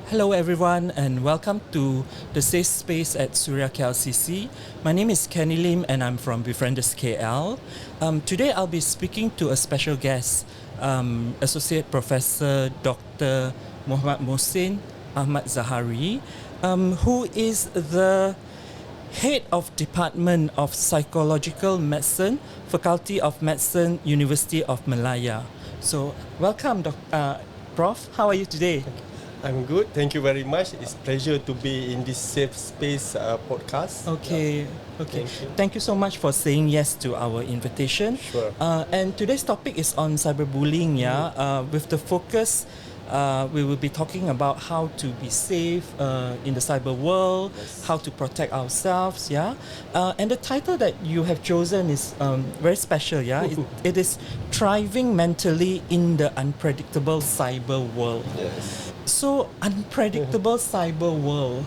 Hello everyone and welcome to the safe space at Suria KLCC. My name is Kenny Lim and I'm from BEFRIENDERS KL. Today I'll be speaking to a special guest, Associate Professor Dr. Muhsin Ahmad Zahari, who is the Head of Department of Psychological Medicine, Faculty of Medicine, University of Malaya. So welcome Prof. How are you today? I'm good. Thank you very much. It's a pleasure to be in this safe space podcast. Okay. Thank you so much for saying yes to our invitation. Sure. And today's topic is on cyberbullying. With the focus, we will be talking about how to be safe in the cyber world, Yes. how to protect ourselves. And the title that you have chosen is very special. It is thriving mentally in the unpredictable cyber world. Yes. So, unpredictable cyber world.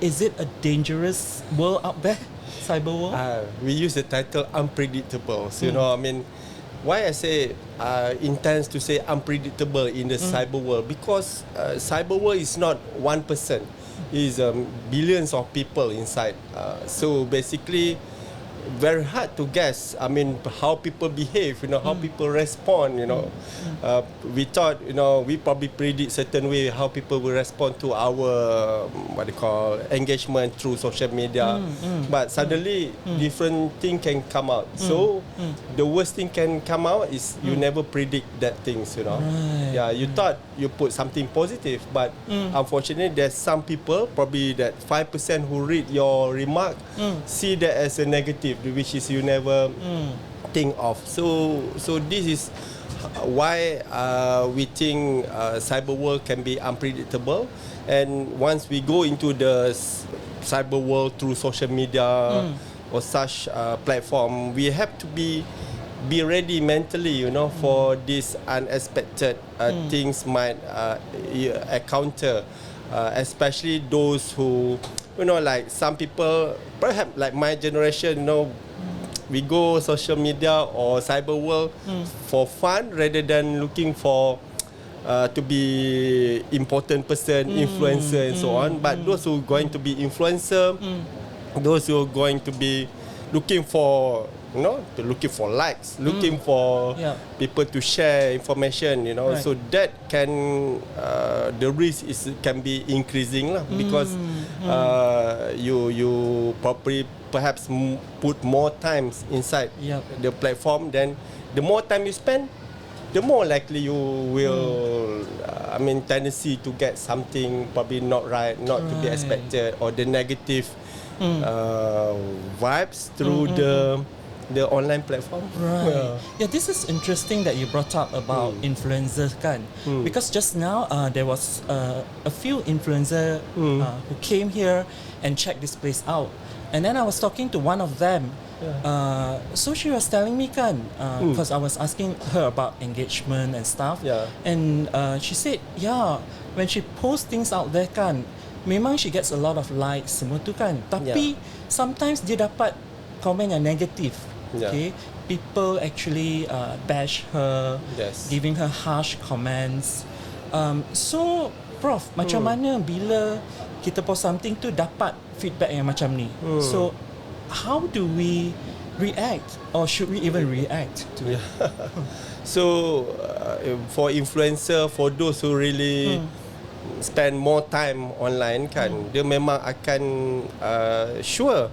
Is it a dangerous world out there? Cyber world? We use the title unpredictable. So, why I say intends to say unpredictable in the cyber world, because cyber world is not one person. It's billions of people inside. So basically, very hard to guess. How people behave, how people respond. We thought, we probably predict certain way how people will respond to our engagement through social media. But suddenly, different thing can come out. So the worst thing can come out is you never predict that things. Right. Yeah, you thought you put something positive, but unfortunately, there's some people, probably that 5% who read your remark, see that as a negative, which is you never think of. So this is why we think cyber world can be unpredictable. And once we go into the cyber world through social media or such platform, we have to be ready mentally, for these unexpected things might encounter, especially those who, like some people, perhaps like my generation, we go social media or cyber world for fun rather than looking for to be important person, influencer and so on. But those who are going to be influencer, those who are going to be looking for likes, looking for people to share information, Right. So that can the risk can be increasing lah, because you probably perhaps put more times inside the platform. Then the more time you spend, the more likely you will tendency to get something probably not right, not to be expected, or the negative vibes through the online platform. Right. Yeah, this is interesting that you brought up about influencers, kan? Because just now there was a few influencers who came here and checked this place out, and then I was talking to one of them. So she was telling me, kan, because I was asking her about engagement and stuff, and she said, when she posts things out there, kan, memang she gets a lot of likes semua tu, kan, tapi sometimes dia dapat komen yang negatif. Okay, people actually bash her, giving her harsh comments. So, Prof, macam mana bila kita post something tu dapat feedback yang macam ni? So, how do we react, or should we even react to it? So, for influencer, for those who really spend more time online, kan, dia memang akan sure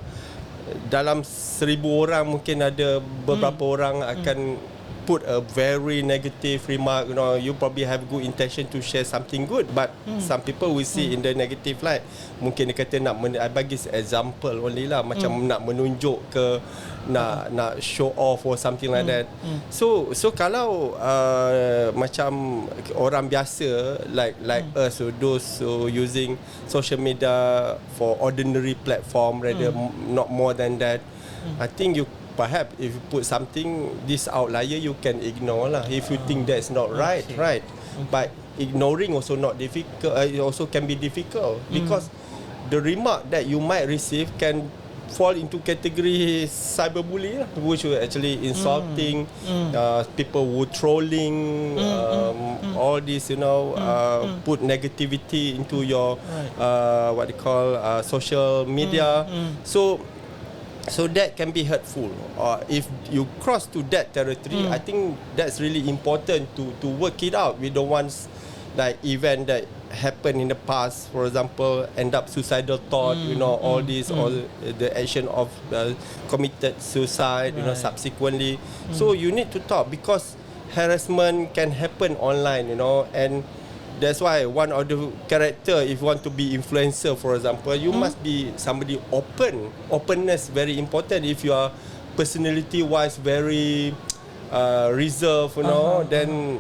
dalam 1,000 orang mungkin ada beberapa orang akan put a very negative remark. You probably have good intention to share something good, but some people will see in the negative light. Mungkin dia kata I bagi example only lah, macam nak menunjuk ke, nak show off or something like that. So kalau macam orang biasa like us, so those who using social media for ordinary platform rather not more than that, I think you perhaps if you put something this outlier, you can ignore lah if you think that's not right. But ignoring also not difficult. It also can be difficult because the remark that you might receive can fall into category cyberbullying, which were actually insulting, people were trolling, all this, put negativity into your what they call social media. So that can be hurtful. If you cross to that territory, I think that's really important to work it out. We don't want like event that happened in the past, for example, end up suicidal thought, all this, or the action of committed suicide, subsequently. So you need to talk, because harassment can happen online, and that's why one of the character, if you want to be influencer, for example, you must be somebody open. Openness very important. If you are personality wise very reserved, then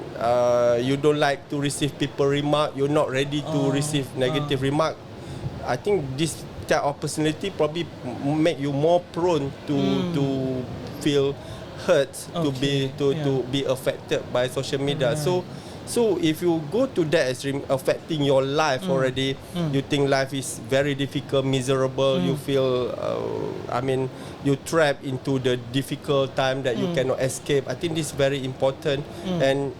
you don't like to receive people remark, you're not ready to receive negative remark. I think this type of personality probably make you more prone to feel hurt, to be affected by social media. So if you go to that extreme, affecting your life already, you think life is very difficult, miserable, you feel, you trapped into the difficult time that you cannot escape. I think this is very important, and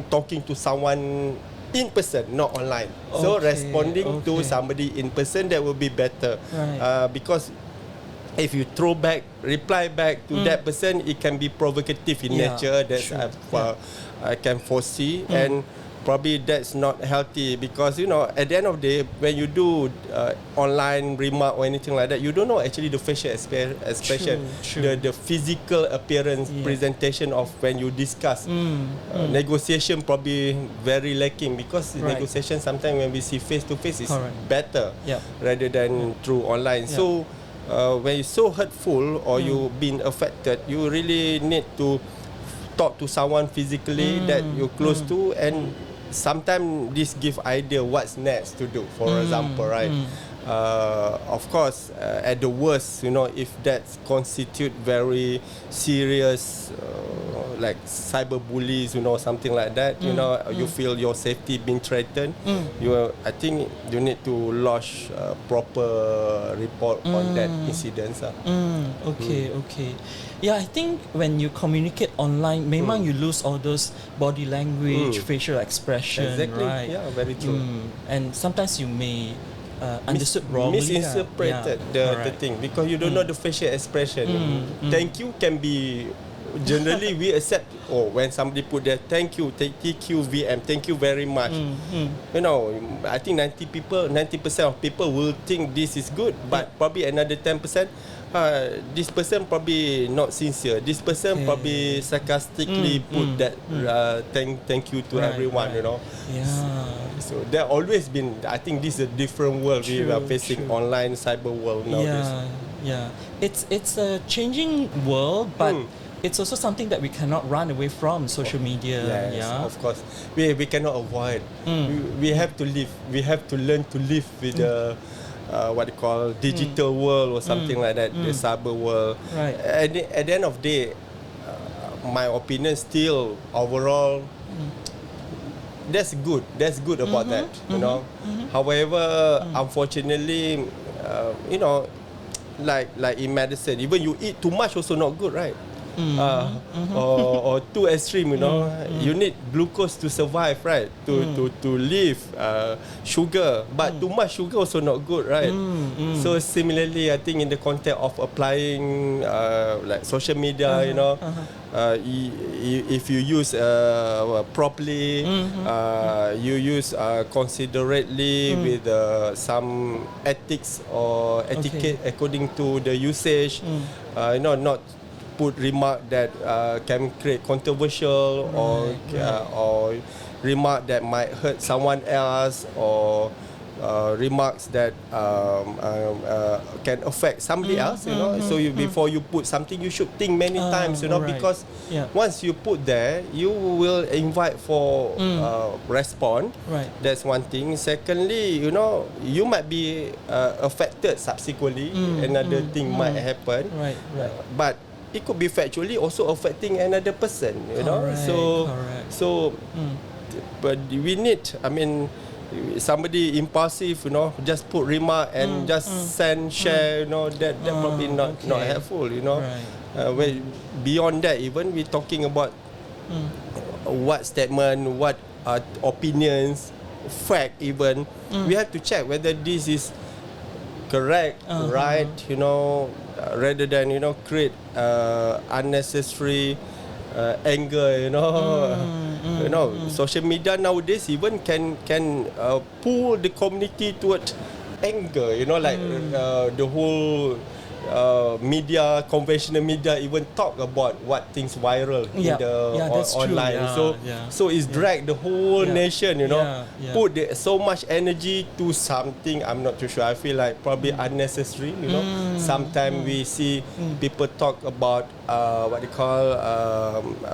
talking to someone in person, not online. So responding to somebody in person, that will be better, because if you reply back to that person, it can be provocative in nature. That's I can foresee, and probably that's not healthy, because at the end of the day, when you do online remark or anything like that, you don't know actually the facial expression, the physical appearance, presentation of when you discuss. Negotiation probably very lacking, because negotiation sometimes when we see face to face is better rather than through online. So when it's so hurtful or you been affected, you really need to talk to someone physically that you're close to, and sometimes this give idea what's next to do, for example, right? Of course, at the worst, if that constitute very serious like cyberbullies, something like that, you feel your safety being threatened, I think you need to lodge a proper report on that incident. Okay. Yeah, I think when you communicate online, memang you lose all those body language, facial expression, exactly. right? Yeah, very true. And sometimes you may understood wrongly, misinterpreted the thing, because you don't know the facial expression. Thank you can be generally we accept. When somebody put there, thank you, TQVM, thank you very much. I think 90% of people will think this is good, but probably another 10%. This person probably not sincere. This person probably sarcastically put that thank you to everyone. So there always been. I think this is a different world we are facing, online cyber world nowadays. It's a changing world, but it's also something that we cannot run away from. Social media. Yes, of course. We cannot avoid. We have to live. We have to learn to live with the what they call digital world or something like that, the cyber world. Right. At the end of the day, my opinion still overall, that's good. That's good about that. However, unfortunately, like in medicine, even you eat too much also not good, right? Or too extreme, you need glucose to survive, right? To live, sugar, but too much sugar also not good, right? So similarly, I think in the context of applying like social media, if you use properly, you use considerately with some ethics or etiquette according to the usage, not put remark that can create controversial or remark that might hurt someone else, or remarks that can affect somebody else. So before you put something, you should think many times. Because once you put there, you will invite for response. That's one thing. Secondly, you might be affected subsequently. Another thing might happen. But it could be factually also affecting another person, Correct. So but we need, somebody impulsive, you know, just put remark and just send, share, you know, that probably not helpful, you know. Well, beyond that, even we talking about what statement, what opinions, fact, even we have to check whether this is correct, right, you know, rather than, you know, create unnecessary anger, you know. You know, social media nowadays even can pull the community towards anger, you know, like the whole media, conventional media even talk about what things viral in the online. So it's drag the whole nation, you know, put so much energy to something. I'm not too sure. I feel like probably unnecessary, you know. Sometimes we see people talk about what they call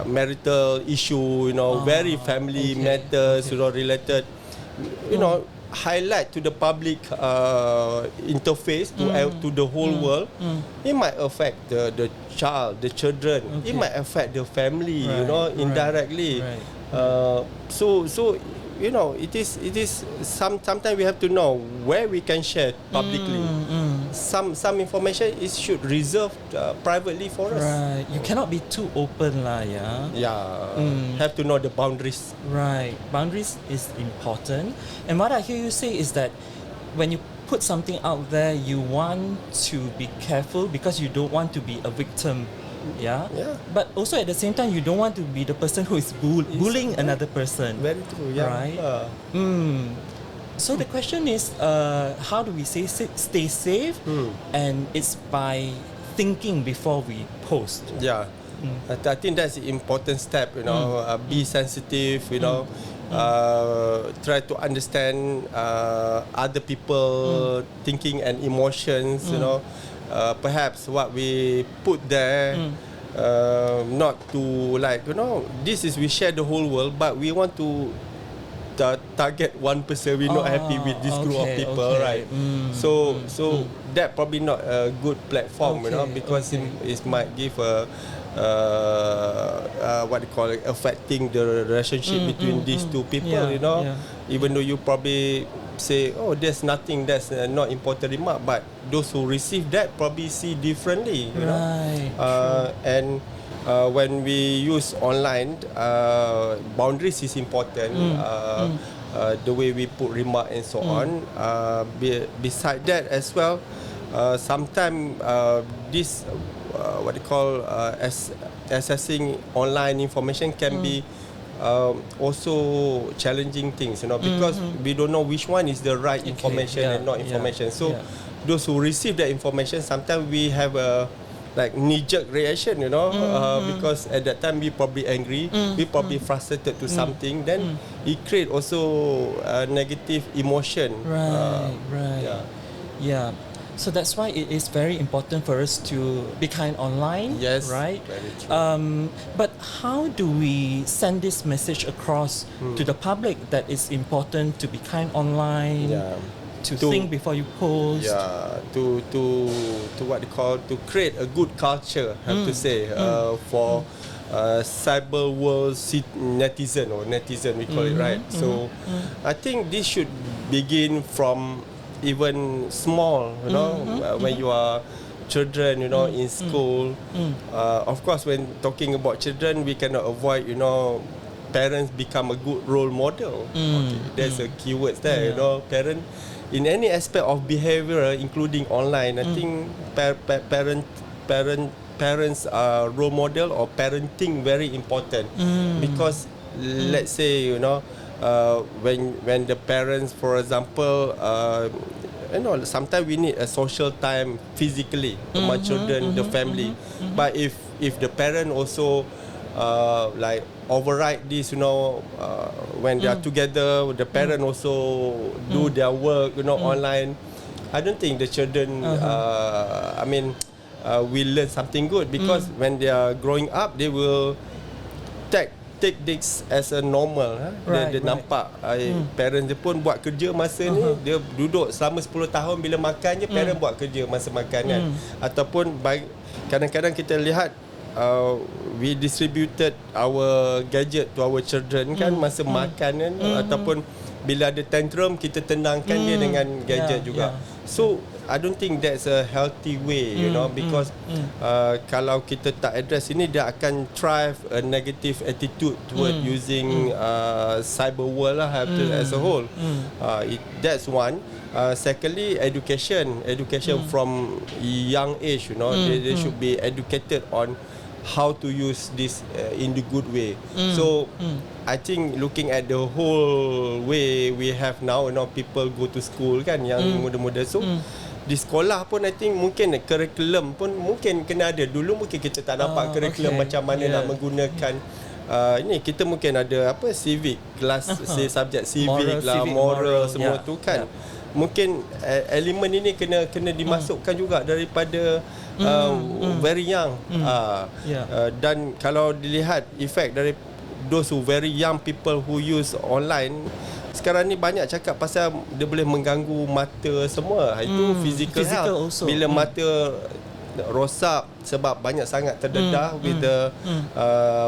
marital issue, you know, very family matters, you know, related, you know, highlight to the public interface to the whole world. It might affect the child, the children. It might affect the family, you know, indirectly. So you know, it is sometimes we have to know where we can share publicly. Some information is should reserve privately for us. Right. You cannot be too open lah, Have to know the boundaries. Right. Boundaries is important. And what I hear you say is that when you put something out there, you want to be careful because you don't want to be a victim. Yeah. But also at the same time, you don't want to be the person who is bullying another person. Very true. Yeah. Right. So the question is, how do we stay safe? And it's by thinking before we post. Yeah. I think that's the important step. You know, be sensitive. You know, try to understand other people thinking and emotions. You know. Perhaps what we put there, not to like, you know, this is we share the whole world, but we want to target one person. We're not happy with this group of people, right? So that probably not a good platform, you know, because it might give a what they call it, affecting the relationship between these two people, you know. Even though you probably say, oh, there's nothing, that's not important remark, but those who receive that probably see differently, you know. And when we use online, boundaries is important. The way we put remark and so on. Beside that as well, sometimes this what they call accessing online information can be also challenging things, you know, because we don't know which one is the right information and not information. So those who receive that information, sometimes we have a like knee-jerk reaction, you know, because at that time we probably angry, we probably frustrated to something, then it create also a negative emotion. So that's why it is very important for us to be kind online, right? Very true. But how do we send this message across to the public that it's important to be kind online, to think before you post? To what they call, to create a good culture, I have to say, for cyber world netizen we call it, right? So I think this should begin from even small, you know, when you are children, you know, in school. Of course, when talking about children, we cannot avoid, you know, parents become a good role model. There's a keyword there, you know, parent in any aspect of behavior, including online. I think parents are role model, or parenting very important, because let's say, you know, when the parents, for example, you know, sometimes we need a social time physically for my children, the family. But if the parent also like override this, you know, when they are together, the parent also do their work, you know, online, I don't think the children I mean will learn something good, because when they are growing up, they will take this as a normal. Dia nampak parents dia pun buat kerja masa ni, dia duduk selama 10 tahun, bila makan je parent buat kerja masa makan kan. Ataupun kadang-kadang kita lihat we distributed our gadget to our children kan masa makan kan, ataupun bila ada tantrum kita tenangkan dia dengan gadget juga. So I don't think that's a healthy way, you know, because kalau kita tak address ini, dia akan thrive a negative attitude toward using cyber world lah as a whole. That's one. Secondly, education from young age, you know, they should be educated on how to use this in the good way. So I think looking at the whole way we have now, you know, people go to school kan, yang muda-muda, so di sekolah pun I think mungkin curriculum pun mungkin kena ada. Dulu mungkin kita tak nampak curriculum macam mana nak menggunakan ini. Kita mungkin ada apa, civic kelas, subjek civic lah, moral semua tu kan. Mungkin elemen ini kena dimasukkan juga daripada very young. Dan kalau dilihat efek dari those who very young people who use online, sekarang ni banyak cakap pasal dia boleh mengganggu mata semua. Itu physical health also. Bila mata rosak sebab banyak sangat terdedah with the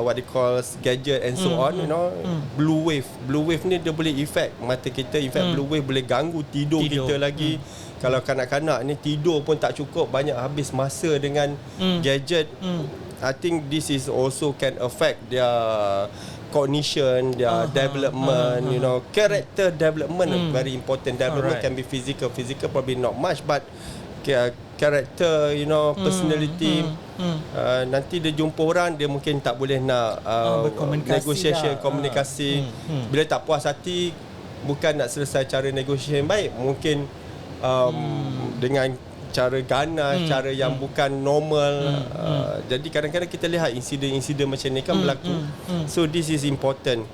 what they call gadget and so on, you know, blue wave ni dia boleh effect mata kita. In fact blue wave boleh ganggu tidur kita lagi. Kalau kanak-kanak ni tidur pun tak cukup, banyak habis masa dengan gadget. I think this is also can affect their cognition, their development, you know, character development very important. Development can be physical probably not much, but character, you know, personality. Nanti dia jumpa orang, dia mungkin tak boleh nak negotiation, komunikasi. Bila tak puas hati, bukan nak selesai cara negotiation baik, mungkin dengan cara ganas, cara yang bukan normal. Jadi kadang-kadang kita lihat insiden-insiden macam ni kan berlaku. So this is important.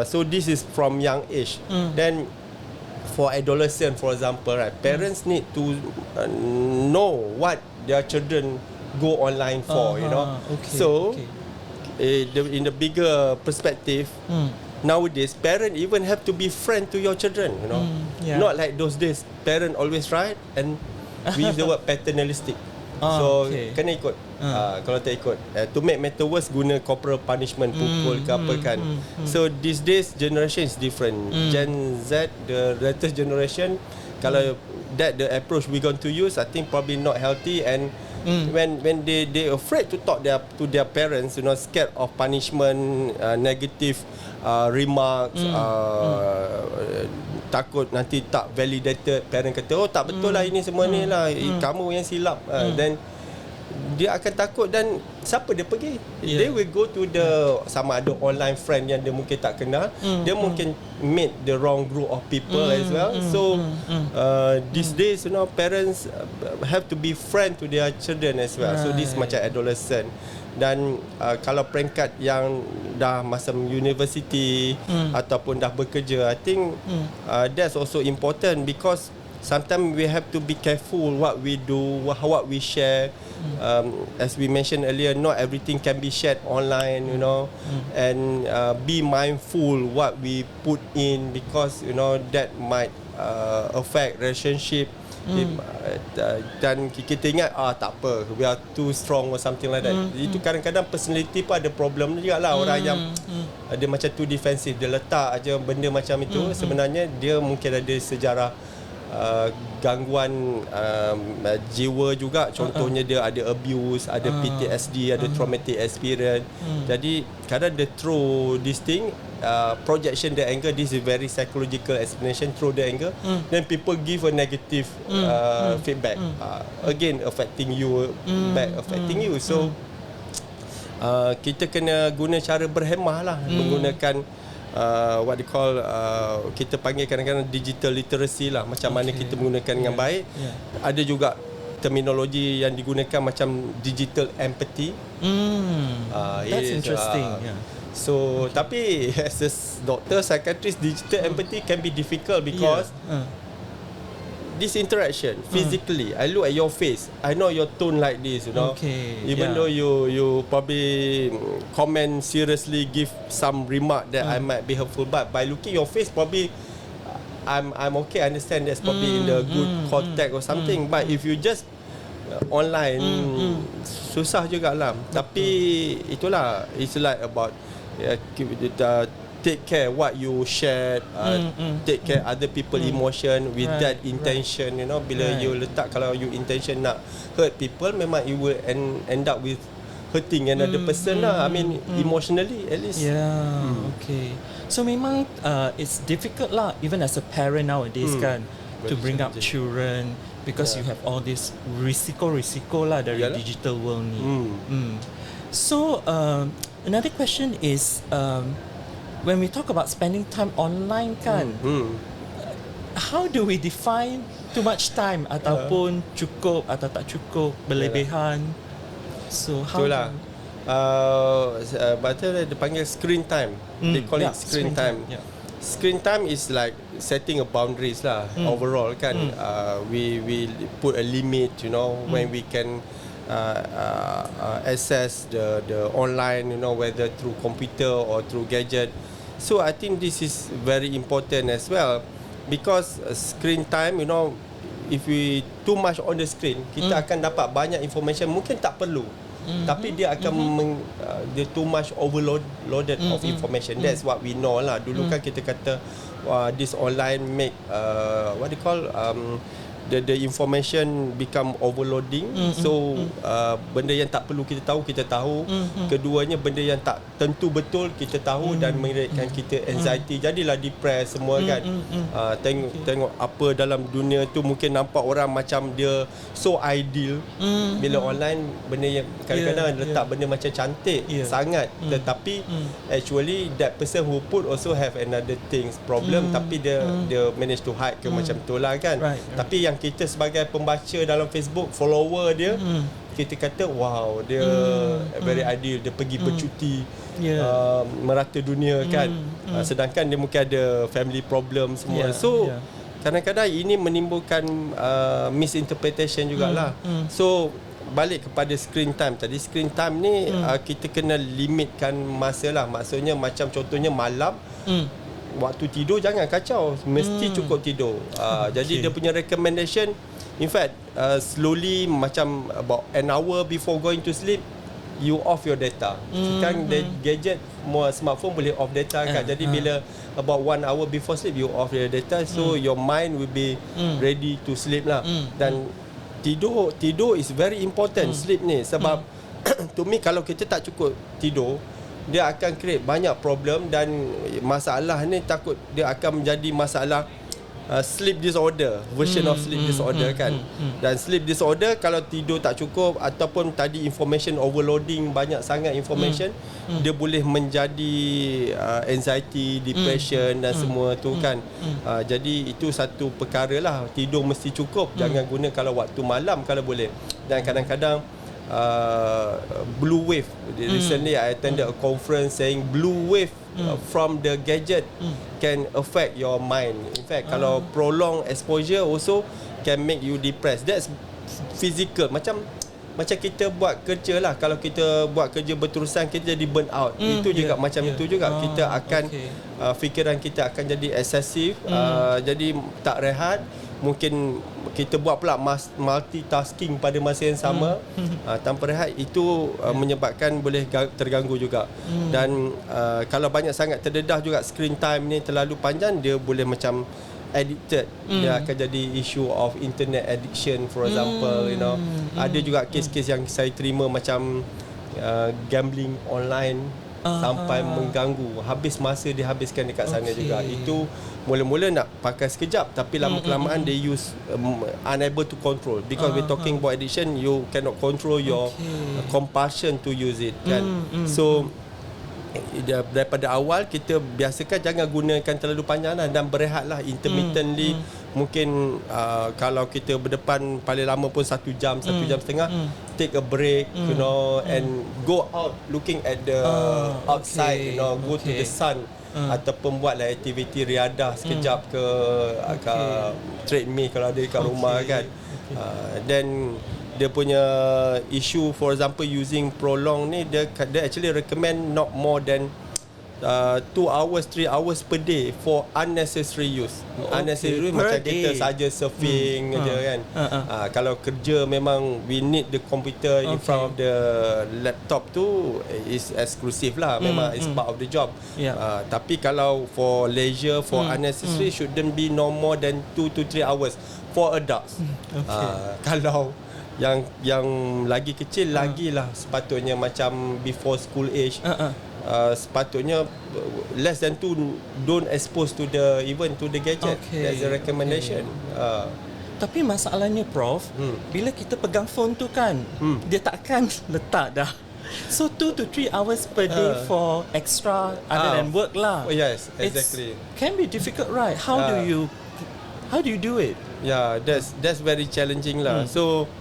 So this is from young age. Then for adolescent, for example, right, parents need to know what their children go online for, you know. So in the bigger perspective, nowadays parents even have to be friend to your children, you know. Not like those days parent always right, and we use the word paternalistic. So kena ikut. Kalau tak ikut, to make matter worse, guna corporal punishment, pukul ke apa kan. So these days generation is different. Gen Z, the latest generation, kalau that the approach we going to use, I think probably not healthy. And when they afraid to talk to their parents, you know, scared of punishment, negative remarks, takut nanti tak validated, parent kata oh tak betul lah ini semua ni lah, kamu yang silap. Then dia akan takut, dan siapa dia pergi? They will go to the sama ada online friend yang dia mungkin tak kenal, dia mungkin meet the wrong group of people as well. So these days, you know, parents have to be friend to their children as well. So this macam adolescent. Dan kalau peringkat yang dah masa university ataupun dah bekerja, I think that's also important, because sometimes we have to be careful what we do, what we share. As we mentioned earlier, not everything can be shared online, you know, and be mindful what we put in, because you know that might affect relationship. Dan kita ingat tak apa, we are too strong or something like that. Itu kadang-kadang personality pun ada problem juga lah. Orang yang ada macam too defensive, dia letak aja benda macam itu, sebenarnya dia mungkin ada sejarah gangguan jiwa juga. Contohnya dia ada abuse, ada PTSD, ada traumatic experience. Jadi kadang dia throw this thing, projection the anger. This is very psychological explanation. Throw the anger, then people give a negative feedback, again affecting you back, affecting you. So kita kena guna cara berhemah lah, menggunakan what they call kita panggil kadang-kadang digital literacy lah, macam mana kita menggunakan dengan baik. Ada juga terminologi yang digunakan macam digital empathy. That's interesting. So tapi as a doctor, psychiatrist, digital empathy can be difficult because this interaction physically, I look at your face, I know your tone like this, you know. Even though you probably comment seriously, give some remark that I might be hurtful, but by looking your face, probably I'm okay, I understand that's probably in the good contact or something. But if you just online, susah jugalah. Tapi itulah, it's like about take care what you share, take care other people emotion with that intention, you know. Bila you letak, kalau you intention nak hurt people, memang you will end up with hurting another person lah. I mean emotionally at least. Okay. So memang it's difficult lah, even as a parent nowadays kan, to bring up children, because you have all this risiko lah dari digital world ni. So another question is, when we talk about spending time online kan, how do we define too much time ataupun cukup atau tak cukup, berlebihan? So how itulah dia panggil screen time. They call it screen time. Screen time is like setting a boundaries lah, overall kan. We put a limit, you know, when we can access the online, you know, whether through computer or through gadget. So I think this is very important as well, because screen time, you know, if we too much on the screen, kita akan dapat banyak information, mungkin tak perlu, tapi dia akan dia too much overloaded of information. That's what we know lah. Dulu kan kita kata this online make what they call the information become overloading. So benda yang tak perlu kita tahu, keduanya benda yang tak tentu betul kita tahu, dan menyebabkan kita anxiety, jadilah depressed semua kan. Tengok apa dalam dunia tu, mungkin nampak orang macam dia so ideal, bila online benda yang kadang-kadang letak benda macam cantik sangat, tetapi actually that person who put also have another things problem, tapi dia manage to hide ke macam tu lah kan. Tapi yang kita sebagai pembaca dalam Facebook, follower dia, kita kata wow, dia very ideal, dia pergi bercuti merata dunia kan. Sedangkan dia mungkin ada family problem semua. So kadang-kadang ini menimbulkan misinterpretation jugalah. So balik kepada screen time tadi, screen time ni kita kena limitkan masa lah. Maksudnya macam contohnya malam, waktu tidur jangan kacau, mesti cukup tidur. Jadi dia punya recommendation, in fact slowly, macam about an hour before going to sleep, you off your data. Sekarang gadget, smartphone boleh off data kan. Jadi bila about 1 hour before sleep, you off your data, so your mind will be ready to sleep lah. Dan tidur is very important, sleep ni. Sebab to me, kalau kita tak cukup tidur, dia akan create banyak problem, dan masalah ni takut dia akan menjadi masalah sleep disorder, version of sleep disorder kan. Dan sleep disorder, kalau tidur tak cukup ataupun tadi information overloading, banyak sangat information, dia boleh menjadi anxiety, depression dan semua tu kan. Jadi itu satu perkara lah, tidur mesti cukup. Jangan guna kalau waktu malam kalau boleh. Dan kadang-kadang blue wave, recently I attended a conference saying blue wave from the gadget can affect your mind. In fact, kalau prolonged exposure also can make you depressed. That's physical. Macam kita buat kerja lah, kalau kita buat kerja berterusan, kita jadi burn out. Itu juga macam itu juga, kita akan fikiran kita akan jadi excessive, jadi tak rehat. Mungkin kita buat pula multitasking pada masa yang sama, tanpa rehat. Itu menyebabkan boleh terganggu juga. Dan kalau banyak sangat terdedah juga, screen time ni terlalu panjang, dia boleh macam addicted. Dia akan jadi issue of internet addiction, for example, you know. Ada juga kes-kes yang saya terima macam gambling online, sampai mengganggu, habis masa dihabiskan dekat sana juga. Itu mula-mula nak pakai sekejap, tapi lama-kelamaan they use unable to control, because we're talking about addiction, you cannot control your compulsion to use it kan. So daripada awal kita biasakan jangan gunakan terlalu panjang lah, dan berehatlah intermittently. Mungkin kalau kita berdepan paling lama pun 1 jam, 1 jam setengah, take a break, you know, and go out looking at the outside, you know, go to the sun, ataupun buatlah aktiviti riadah sekejap ke treadmill kalau ada dekat rumah kan. Then dia punya issue, for example using prolong ni, dia actually recommend not more than 2 hours, 3 hours per day for unnecessary use. Unnecessary per macam day. kita saja surfing je kan. Kalau kerja memang we need the computer in front of the laptop tu is exclusive lah. Memang it's part of the job. Tapi kalau for leisure, for unnecessary shouldn't be no more than 2 to 3 hours for adults. Kalau yang lagi kecil lagi lah sepatutnya macam before school age. Sepatutnya less than 2 don't expose to the even to the gadget. That's the recommendation. Tapi masalahnya Prof, bila kita pegang phone tu kan, dia takkan letak dah. So 2 to 3 hours per day for extra other than work lah. Yes, exactly. Can be difficult, right? How do you do it? Yeah, that's very challenging lah. So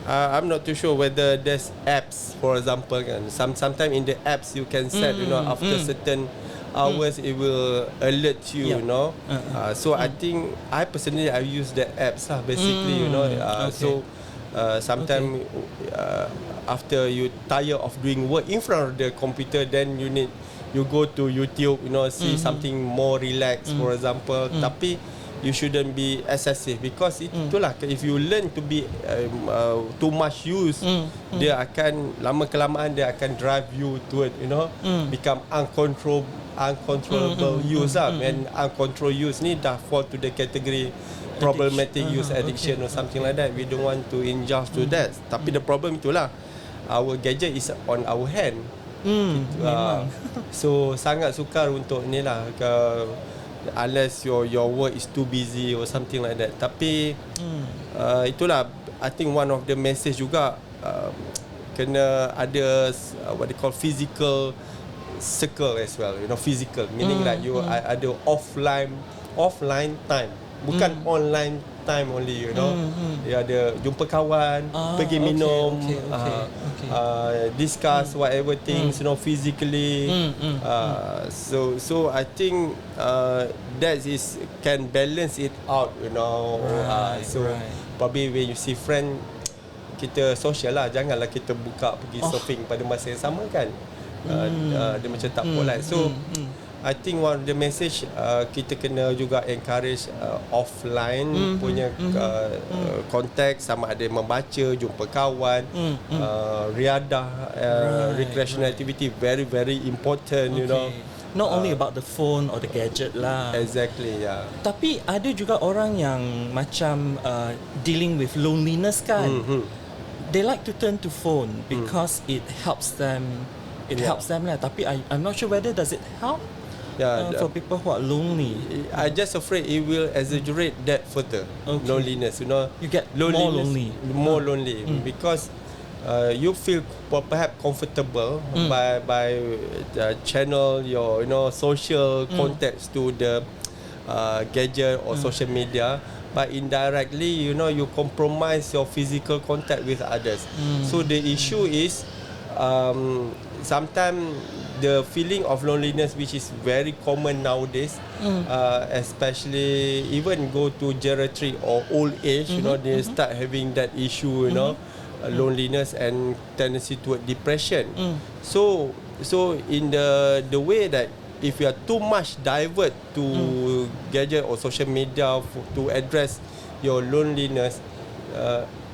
I'm not too sure whether there's apps, for example, kan. Sometimes in the apps you can set, after certain hours it will alert you, So I think I personally use the apps lah, basically, So sometimes after you tired of doing work in front of the computer, then you go to YouTube, see something more relaxed, for example. Tapi you shouldn't be excessive, because itulah, if you learn to be too much use, dia akan lama kelamaan dia akan drive you to it, become uncontrollable use lah. And uncontrolled use ni dah fall to the category problematic use, addiction or something like that. We don't want to indulge to that. Tapi the problem itulah, our gadget is on our hand. So sangat sukar untuk ni lah, unless your work is too busy or something like that. Tapi itulah, I think one of the message juga, kena ada what they call physical circle as well, physical meaning like you ada offline time, bukan online time only, dia ada jumpa kawan, pergi minum, discuss whatever things, physically. So I think that is can balance it out, probably when you see friend, kita social lah, janganlah kita buka pergi surfing pada masa yang sama kan. Dia macam tak polite. So I think one of the message, kita kena juga encourage offline punya konteks, sama ada membaca, jumpa kawan, riadah, recreational activity, very very important, Not only about the phone or the gadget lah. Exactly, yeah. Tapi ada juga orang yang macam dealing with loneliness kan. They like to turn to phone because it helps them. It helps them lah. Tapi I'm not sure whether does it help for people who are lonely. I just afraid it will exaggerate that further. Loneliness, You get more lonely because you feel perhaps comfortable by channel your social contacts to the gadget or social media, but indirectly you compromise your physical contact with others. So the issue is sometimes the feeling of loneliness, which is very common nowadays, especially even go to geriatric or old age, they start having that issue, loneliness and tendency toward depression. So in the way that if you are too much divert to gadget or social media to address your loneliness,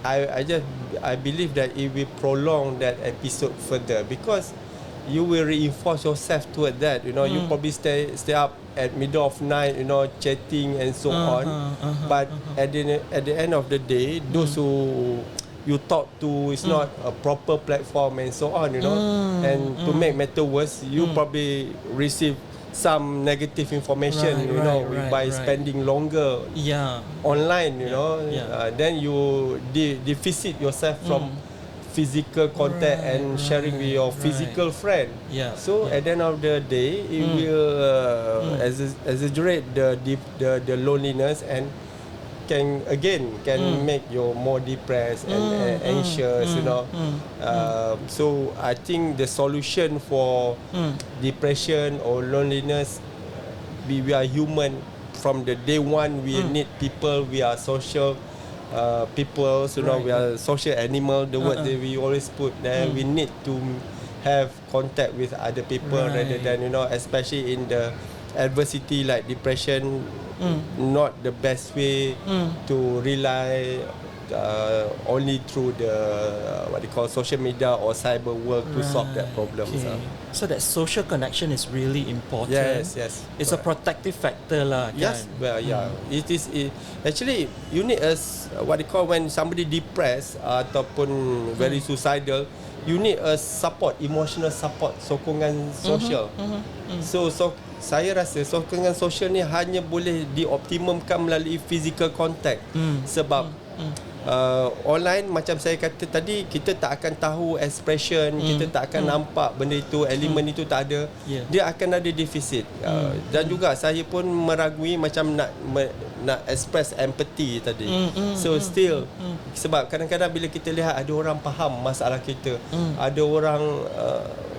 I believe that it will prolong that episode further, because you will reinforce yourself toward that. You probably stay up at middle of night, chatting and so on. But at the end of the day, those who you talk to is not a proper platform and so on. And to make matter worse, you probably receive some negative information, by spending longer online, then you deficit yourself from physical contact and sharing with your physical friend. So at the end of the day, it will exaggerate the loneliness and can make you more depressed and anxious, So I think the solution for depression or loneliness, we are human from the day one. We need people. We are social people, we are social animal. The word that we always put there. We need to have contact with other people rather than especially in the adversity like depression. Not the best way to rely only through the what they call social media or cyber world to solve that problem. Okay. So that social connection is really important. Yes. It's a protective factor lah. Yes, well, yeah. It is actually you need what they call when somebody depressed ataupun very suicidal, you need a support, emotional support, sokongan sosial. So saya rasa sokongan sosial ni hanya boleh dioptimumkan melalui physical contact. Sebab online macam saya kata tadi, kita tak akan tahu expression, kita tak akan nampak benda itu, elemen itu tak ada. Dia akan ada deficit. Dan juga saya pun meragui macam nak express empathy tadi. So still sebab kadang-kadang bila kita lihat ada orang faham masalah kita, ada orang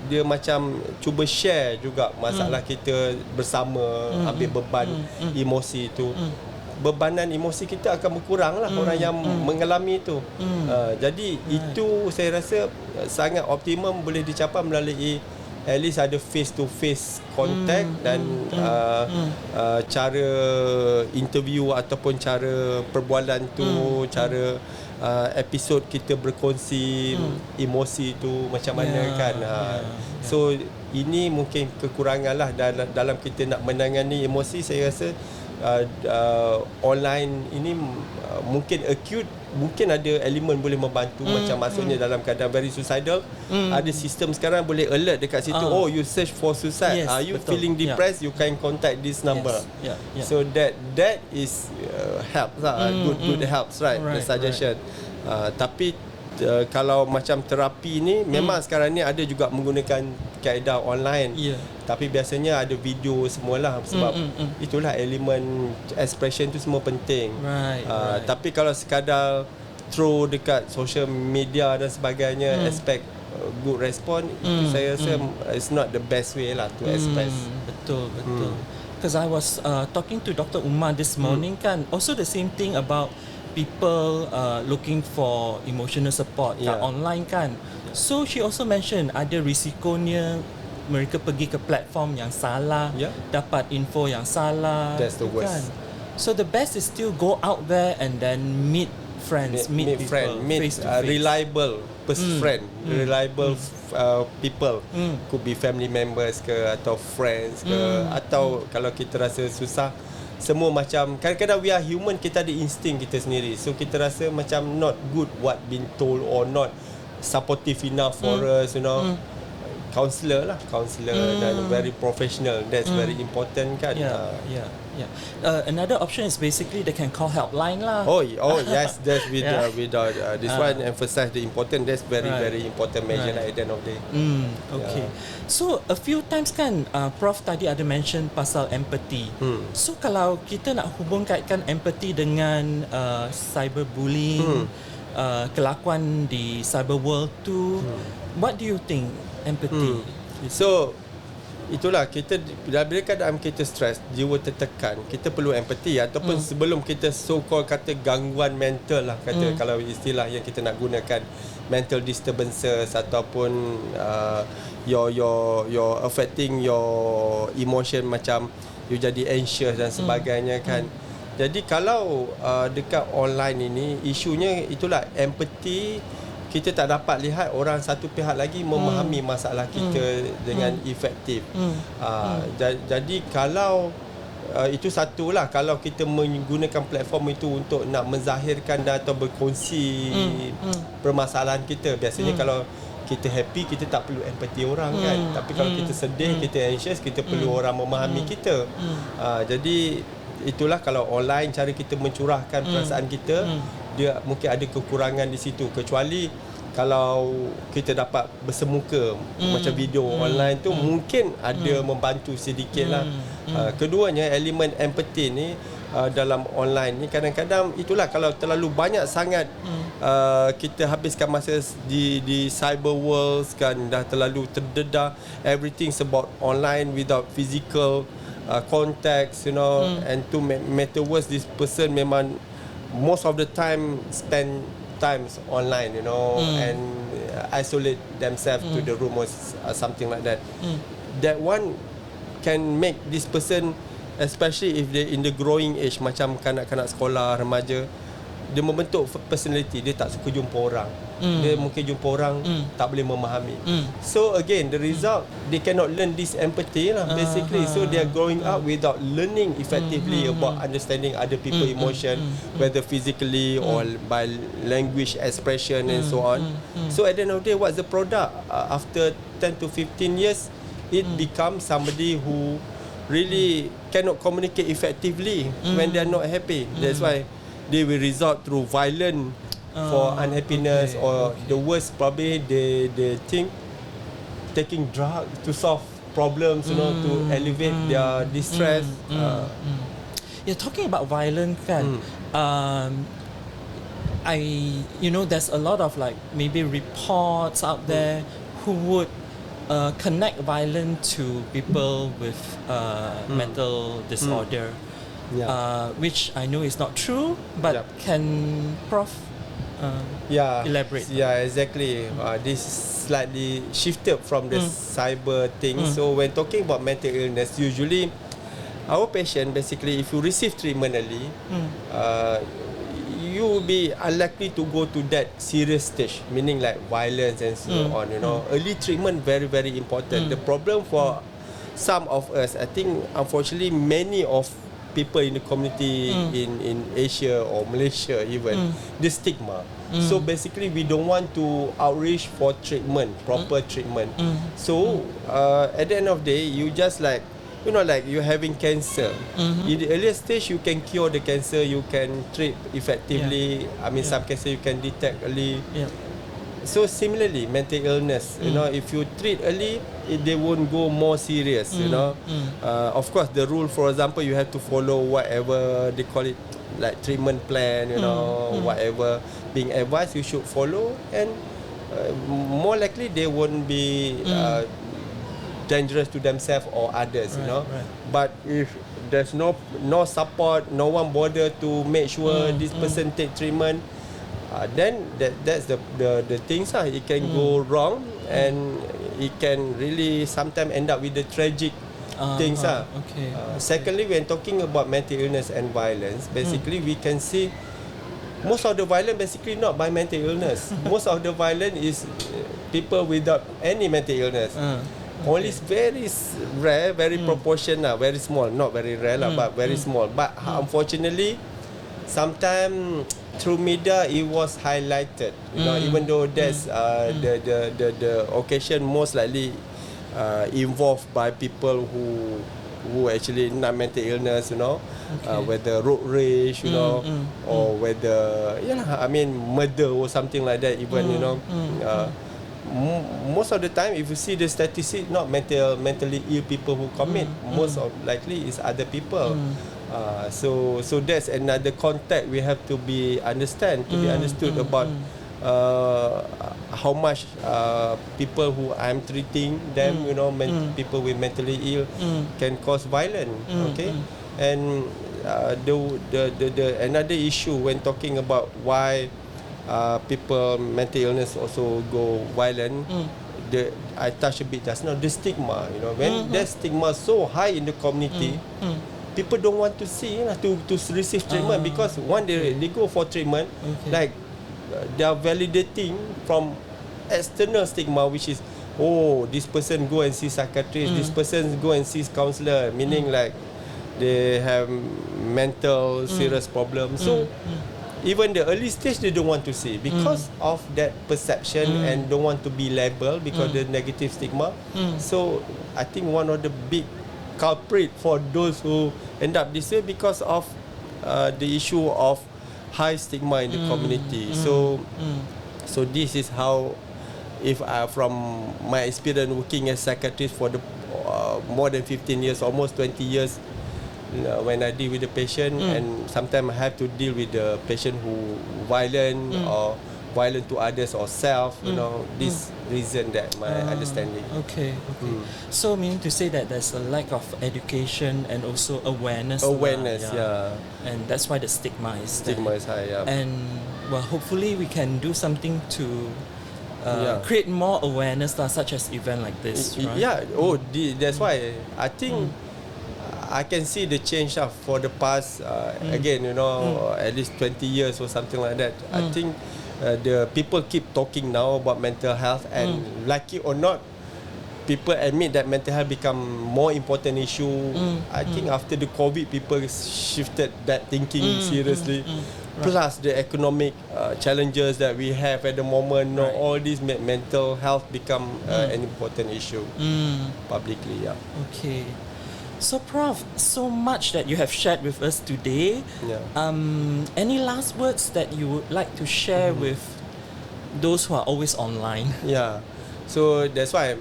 dia macam cuba share juga masalah kita bersama, ambil beban emosi itu. Bebanan emosi kita akan berkurang lah orang yang mengalami itu. Jadi itu saya rasa sangat optimum boleh dicapai melalui at least ada face to face contact dan cara interview ataupun cara perbualan tu, cara episod kita berkongsi emosi tu macam mana kan. So ini mungkin kekurangan lah dalam kita nak menangani emosi. Saya rasa online ini mungkin acute, mungkin ada elemen boleh membantu. Macam maksudnya dalam keadaan very suicidal, ada sistem sekarang boleh alert dekat situ. Oh, you search for suicide, are you feeling depressed, you can contact this number. So that is helps lah. Good helps, right, the suggestion. Tapi kalau macam terapi ni memang sekarang ni ada juga menggunakan kaedah online. Tapi biasanya ada video semualah sebab itulah elemen expression tu semua penting. Tapi kalau sekadar throw dekat social media dan sebagainya, expect good response, itu saya rasa it's not the best way lah to express. Betul. Because I was talking to Dr. Umar this morning kan, also the same thing about people looking for emotional support online kan. So she also mentioned ada risikonya mereka pergi ke platform yang salah, dapat info yang salah. That's the worst. Kan? So the best is still go out there and then meet friends, meet people, face to face. Reliable friend, reliable people. Could be family members ke atau friends ke, atau kalau kita rasa susah, semua macam kadang-kadang we are human, kita ada insting kita sendiri. So kita rasa macam not good what been told or not supportive enough for us, counselor dan very professional. That's very important kan. Another option is basically they can call helpline lah. Oh yes, that's without this one emphasize the important. That's very important measure at the end of the day. Okay. So a few times kan Prof tadi ada mention pasal empathy. So kalau kita nak hubungkan empathy dengan cyberbullying, kelakuan di cyber world tu, what do you think empathy? So itulah kita bila keadaan kita stres, jiwa tertekan, kita perlu empathy ataupun sebelum kita so called kata gangguan mental lah kata, kalau istilah yang kita nak gunakan, mental disturbances ataupun your affecting your emotion, macam you jadi anxious dan sebagainya kan. Jadi kalau dekat online ini isunya itulah empathy. Kita tak dapat lihat orang satu pihak lagi memahami masalah kita dengan efektif. Jadi kalau itu satulah, kalau kita menggunakan platform itu untuk nak menzahirkan atau berkongsi permasalahan kita. Biasanya kalau kita happy, kita tak perlu empati orang kan. Tapi kalau kita sedih, kita anxious, kita perlu orang memahami kita. Jadi itulah kalau online cara kita mencurahkan perasaan kita, dia mungkin ada kekurangan di situ. Kecuali kalau kita dapat bersemuka macam video online tu, mungkin ada membantu sedikit lah. Keduanya, elemen empathy ni dalam online ni kadang-kadang itulah, kalau terlalu banyak sangat kita habiskan masa di cyber world kan, dah terlalu terdedah, everything's about online without physical context, and to make matter worse, this person memang most of the time spend times online, you know, and isolate themselves to the room or something like that. That one can make this person, especially if they in the growing age, macam kanak-kanak sekolah, remaja, dia membentuk personality, dia tak suka jumpa orang. Dia mungkin jumpa orang tak boleh memahami. So again, the result, they cannot learn this empathy lah, basically. So they are growing up without learning effectively about understanding other people emotion, whether physically or by language expression and so on. So at the end of the day, what's the product? After 10 to 15 years, it becomes somebody who really cannot communicate effectively when they are not happy. That's why they will resort through violent for unhappiness, or the worst probably they think taking drugs to solve problems, you know, to elevate their distress. You're talking about violence, kan? You know, there's a lot of like maybe reports out there who would connect violence to people with mental disorder. Which I know is not true, but can Prof elaborate? Yeah, exactly. This slightly shifted from the cyber thing. So when talking about mental illness, usually our patient, basically, if you receive treatment early, you will be unlikely to go to that serious stage, meaning like violence and so on. You know, early treatment very, very important. The problem for some of us, I think, unfortunately, many of people in the community in Asia or Malaysia even, the stigma. So basically we don't want to outreach for treatment, proper treatment. So at the end of the day, you just like, you know, like you're having cancer. In the earlier stage, you can cure the cancer, you can treat effectively. I mean, some cancer you can detect early. So similarly, mental illness, you know, if you treat early, they won't go more serious, you know. Of course, the rule, for example, you have to follow whatever they call it, like treatment plan, you know, whatever being advised, you should follow, and more likely they won't be dangerous to themselves or others, you know. But if there's no support, no one bother to make sure this person take treatment, then that's the things it can go wrong, and it can really sometimes end up with the tragic things. Secondly, when talking about mental illness and violence, basically we can see most of the violence basically not by mental illness. Most of the violence is people without any mental illness. Only very rare, very proportional, very small, not very rare but very small. But unfortunately, sometimes through media it was highlighted, you know, even though that's the occasion most likely involved by people who actually not mental illness, you know, whether road rage, you know, or whether I mean murder or something like that even, you know. Most of the time, if you see the statistics, not mentally ill people who commit, most of likely is other people. So that's another context we have to be understood about how much people who I'm treating them, you know, people with mentally ill can cause violence. Okay, and the another issue when talking about why people mental illness also go violent. I touched a bit just now, the stigma, you know, when that stigma so high in the community, people don't want to see to receive treatment, because when they go for treatment, like they are validating from external stigma, which is, oh, this person go and see psychiatrist, this person go and see counselor, meaning like they have mental serious problems. So even the early stage they don't want to see because of that perception and don't want to be labeled because the negative stigma. So I think one of the big culprit for those who end up this way because of the issue of high stigma in the community. So this is how, if from my experience working as psychiatrist for the more than 15 years, almost 20 years, when I deal with the patient, and sometimes I have to deal with the patient who violent or violent to others or self, you know, this reason that my understanding. Okay. So meaning to say that there's a lack of education and also awareness. And that's And that's why the stigma is there. Stigma is high, And well, hopefully we can do something to create more awareness, such as event like this, right? Yeah. That's why I think I can see the change for the past again, at least 20 years or something like that. I think the people keep talking now about mental health, and like it or not, people admit that mental health become more important issue. I think after the COVID, people shifted that thinking seriously. Right. Plus the economic challenges that we have at the moment, all these mental health become an important issue publicly. Yeah. Okay. So, Prof, so much that you have shared with us today. Yeah. Any last words that you would like to share with those who are always online? Yeah. So that's why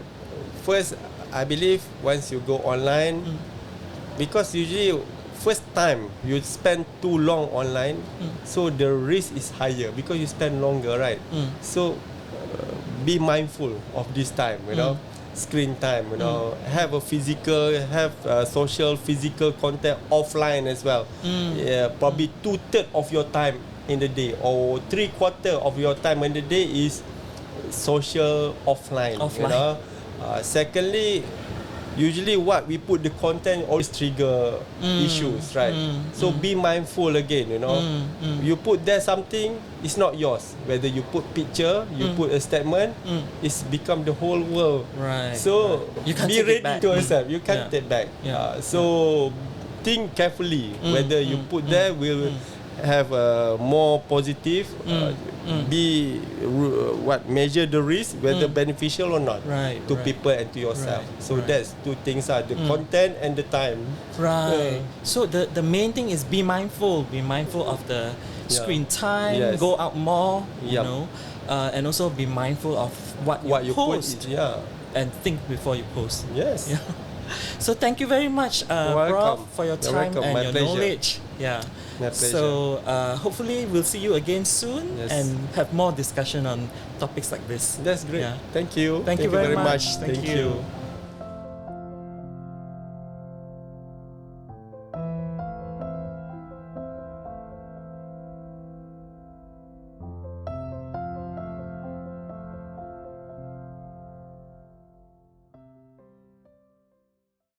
first I believe once you go online, because usually first time you spend too long online, so the risk is higher because you spend longer, right? So be mindful of this time, screen time, have a social physical contact offline as well. Yeah, probably 2/3 of your time in the day, or 3/4 of your time in the day is social offline. Secondly, usually what we put the content always trigger issues, right? So be mindful again, you put there something, it's not yours. Whether you put picture, you put a statement, it's become the whole world. Right. So you can't be take it ready back. to yourself. You can't take back. So think carefully whether you put there will have a more positive. Measure the risk, whether beneficial or not, to people and to yourself. So that's two things are the content and the time. Right. So the main thing is be mindful of the screen time. Go out more, and also be mindful of what you post. And think before you post. Yes. Yeah. So thank you very much, Prof, for your time and My your pleasure. knowledge. Yeah. My pleasure. So hopefully we'll see you again soon and have more discussion on topics like this. That's great. Yeah. Thank you. Thank you very much. Thank you.